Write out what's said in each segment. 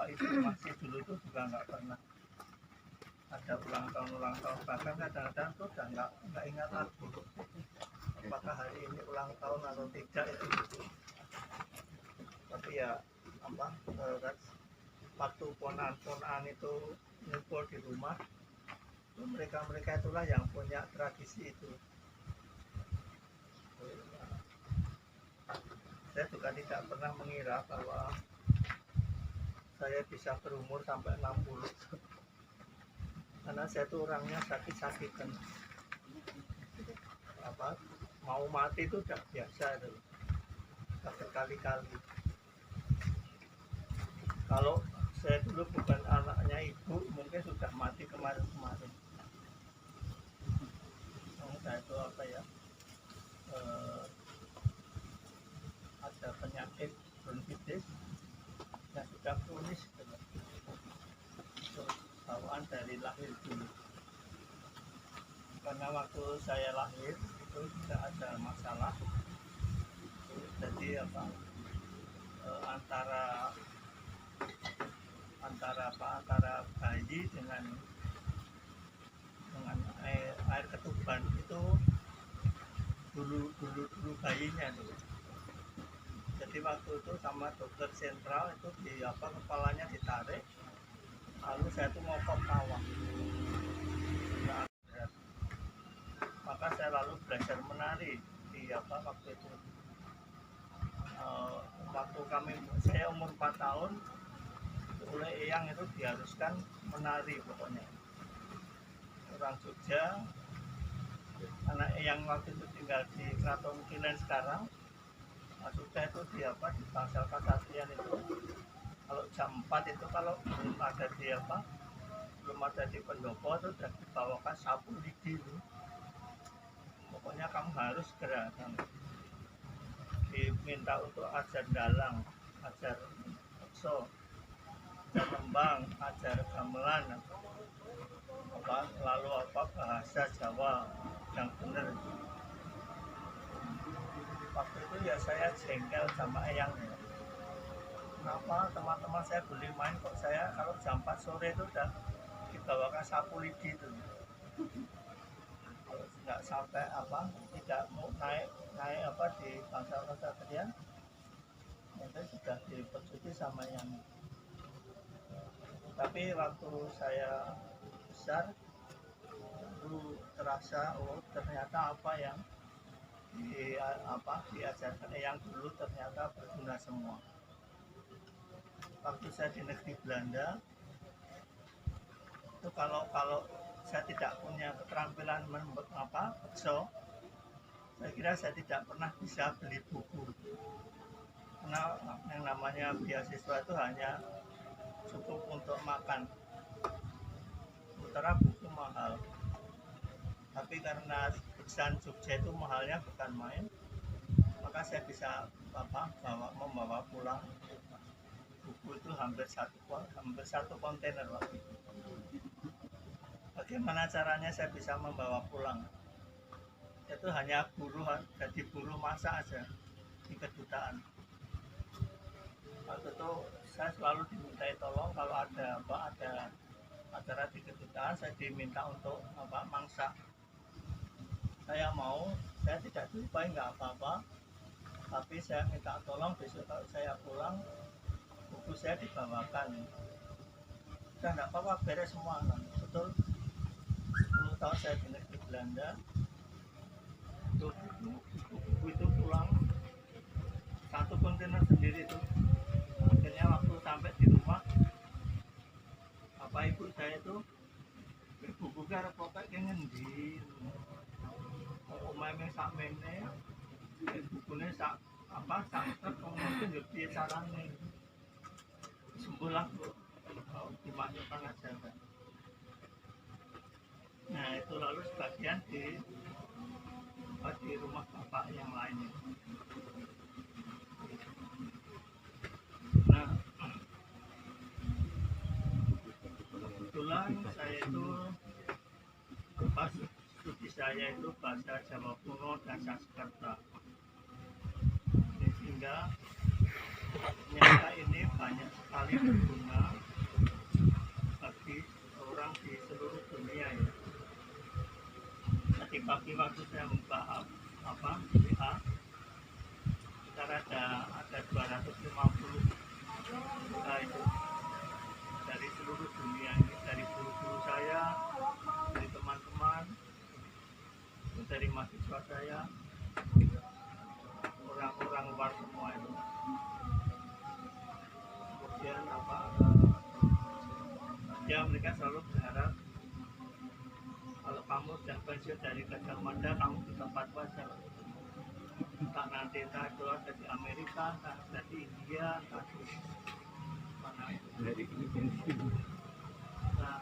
bapak itu masih dulu tuh juga nggak pernah ada ulang tahun, bahkan kadang-kadang tuh udah nggak ingat lagi apakah hari ini ulang tahun atau tidak itu. Tapi ya apa waktu ponan-ponan itu ngumpul di rumah, mereka itulah yang punya tradisi itu. Saya juga tidak pernah mengira bahwa saya bisa berumur sampai 60, karena saya tuh orangnya sakit-sakitan, mau mati itu udah biasa itu, berkali-kali. Kalau saya dulu bukan anaknya ibu, mungkin sudah mati kemarin-kemarin. Saya itu ada penyakit bronkitis yang sudah kronis, bawaan dari lahir dulu. Karena waktu saya lahir itu tidak ada masalah, jadi antara bayi dengan air ketuban itu dulu bayinya dulu. Jadi waktu itu sama dokter sentral itu kepalanya ditarik, lalu saya tuh ngokok tawa. Maka saya lalu belajar menari di waktu itu. Waktu saya umur 4 tahun, oleh eyang itu diharuskan menari pokoknya. Orang Jogja, anak eyang waktu itu tinggal di Keraton Kilen sekarang. Sudah itu di Bangsal Kasatrian itu, kalau jam 4 itu kalau belum ada di pendopo itu sudah dibawakan sapu lidi itu. Pokoknya kamu harus segera diminta untuk ajar dalang, ajar ekso, ajar tembang, ajar gamelan, lalu bahasa Jawa yang benar. Waktu itu ya saya jengkel sama eyangnya. Kenapa teman-teman saya boleh main, kok saya kalau jam 4 sore itu udah dibawakan sapu lidi itu. Kalau nggak sampai tidak mau naik di Bangsal Kasatrian, nanti sudah dipercuti sama yang. Tapi waktu saya besar dulu terasa, ternyata apa yang diajarkan yang dulu ternyata berguna semua. Waktu saya di negeri Belanda itu kalau saya tidak punya keterampilan membuat bekso, saya kira saya tidak pernah bisa beli buku, karena yang namanya beasiswa itu hanya cukup untuk makan, sementara buku mahal. Tapi karena pesan Jogja itu mahalnya bukan main, maka saya bisa membawa pulang buku itu hampir satu kontainer waktu itu. Bagaimana caranya saya bisa membawa pulang? Itu hanya jadi buruh masak aja di kedutaan. Waktu itu saya selalu dimintai tolong kalau ada acara di kedutaan, saya diminta untuk masak. Saya mau, saya tidak diupahi nggak apa-apa, tapi saya minta tolong besok kalau saya pulang buku saya dibawakan. Sudah nggak apa-apa, beres semua. Betul, 10 tahun saya di negeri Belanda, buku itu pulang satu kontainer sendiri itu. Akhirnya waktu sampai di rumah, ibu saya itu buku karo pokok ngendi. Omahe sak mene, bukune sak truk mungkin yo piye carane. Sembuhlah kok dimasukkan aja kan. Nah itu lalu sebagian di rumah bapak yang lain. Nah kebetulan saya itu pas studi saya itu bahasa Jawa kuno dan Sanskerta, sehingga ternyata ini banyak sekali berguna apa ya mereka selalu berharap kalau kamu sudah pensiun dari Gajah Mada kamu di tempat wajar, entah nanti entah itu ada di Amerika, entah ada di India, entah di mana itu. Nah,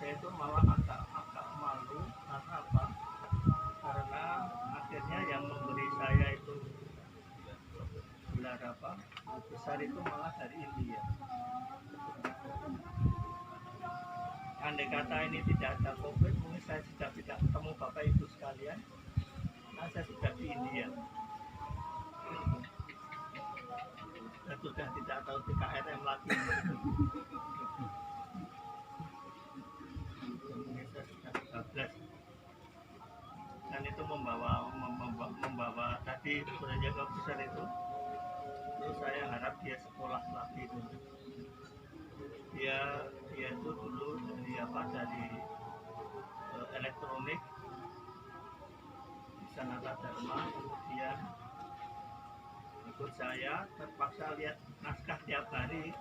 saya itu malah agak malu karena apa? Karena akhirnya yang memberi saya itu gelar apa besar itu malah dari India. Andai kata ini tidak ada COVID, mungkin saya sudah tidak ketemu Bapak Ibu sekalian. Nah, saya sudah di India. Dan sudah tidak tahu TKRM lagi. Mungkin saya sudah 13. Dan itu membawa tadi penjaga besar itu. Terus saya harap dia sekolah lagi dulu. Dia itu dulu dari elektronik di Sanata Dharma, kemudian ikut saya terpaksa lihat naskah tiap hari,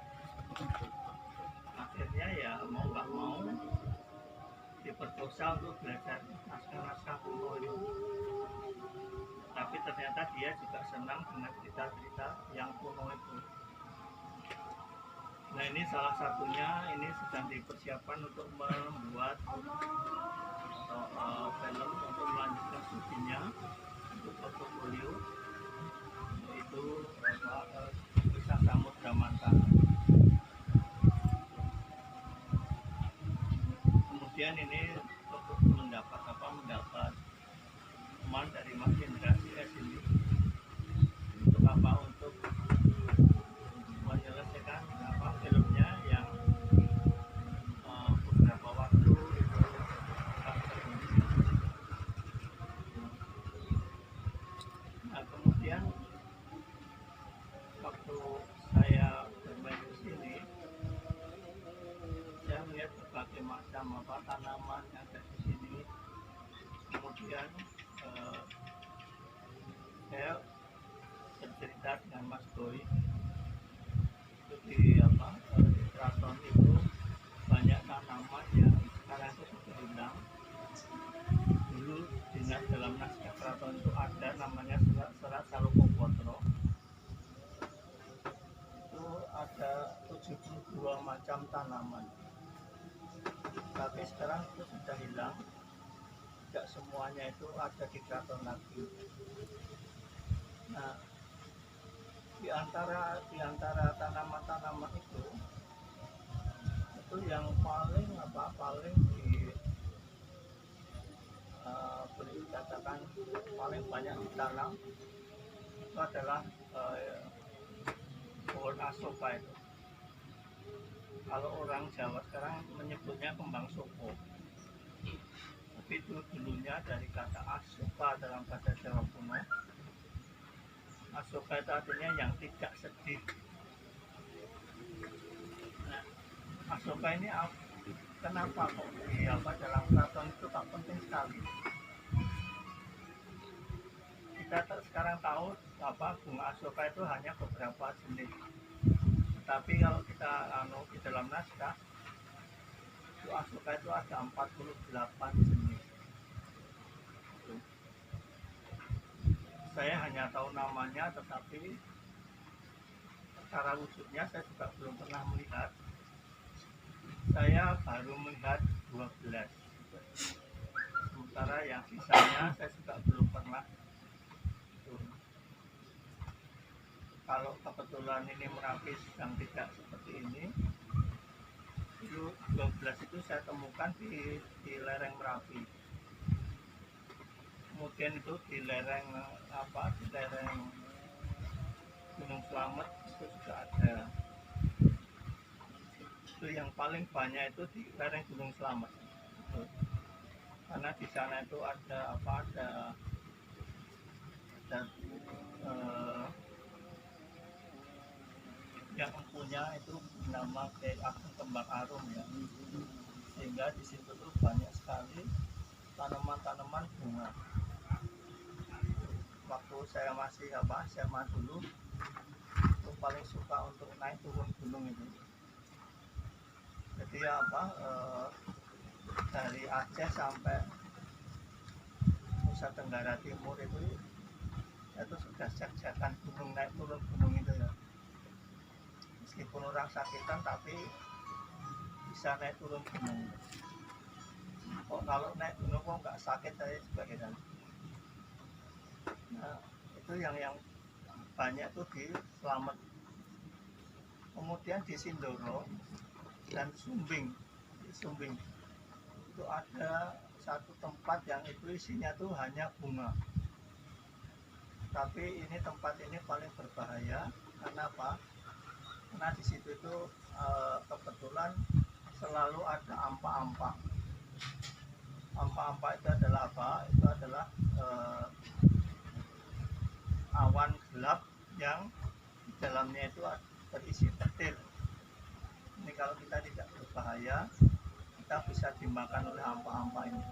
akhirnya ya mau nggak mau diperkosa untuk belajar naskah-naskah kuno itu. Tapi ternyata dia juga senang dengan cerita-cerita yang kuno itu. Nah, ini salah satunya, ini sedang dipersiapkan untuk membuat film untuk melanjutkan studinya untuk portofolio, yaitu Kisah Samudra Mantara. Kemudian ini untuk mendapat teman dari Mas Indra CS ini untuk apa? Untuk menyelesaikan filmnya yang beberapa waktu itu nah, kemudian waktu saya bermain di sini, saya melihat berbagai macam tanaman yang ada di sini. Kemudian saya bercerita dengan Mas Boy di keraton itu banyak tanaman yang sekarang itu sudah hilang. Dulu dinas dalam naskah keraton itu ada namanya serat Salukopotro. Itu ada 72 macam tanaman. Tapi sekarang itu sudah hilang. Tidak semuanya itu ada di keraton lagi. Nah, di antara tanaman-tanaman itu yang paling boleh dikatakan paling banyak ditanam itu adalah pohon asoka itu. Kalau orang Jawa sekarang menyebutnya kembang soko, tapi itu dulunya dari kata asoka dalam bahasa Jawa kuno. Asoka itu artinya yang tidak sedih. Nah, asoka ini kenapa kok dalam keraton itu tak penting sekali. Kita sekarang tahu bunga asoka itu hanya beberapa jenis. Tapi kalau kita di dalam naskah itu asoka itu ada 48 jenis. Saya hanya tahu namanya, tetapi cara wujudnya saya juga belum pernah melihat. Saya baru melihat 12. Sementara yang sisanya saya juga belum pernah. Kalau kebetulan ini Merapi sedang tidak seperti ini, itu 12 itu saya temukan di lereng Merapi. Kemudian itu di lereng Gunung Slamet itu juga ada. Itu yang paling banyak itu di lereng Gunung Slamet. Karena di sana itu ada yang punya itu nama Kiai Ageng Kembang Arum ya. Sehingga di situ tuh banyak sekali tanaman-tanaman bunga. Waktu saya masih SMA dulu, itu paling suka untuk gunung itu. Jadi ya apa, dari Aceh sampai Nusa Tenggara Timur itu sudah jak-jakan gunung, naik turun gunung itu ya. Meskipun orang sakitan tapi bisa naik turun gunung. Kok kalau naik gunung kok nggak sakit, saya juga heran. Nah, itu yang banyak tuh di Slamet. Kemudian di Sindoro dan Sumbing, di Sumbing itu ada satu tempat yang itu isinya tuh hanya bunga. Tapi ini tempat ini paling berbahaya. Karena apa? Karena di situ itu kebetulan selalu ada ampa-ampa. Ampa-ampa itu adalah apa? Itu adalah awan gelap yang di dalamnya itu berisi petir. Ini kalau kita tidak berbahaya, kita bisa dimakan oleh ampa-ampa ini.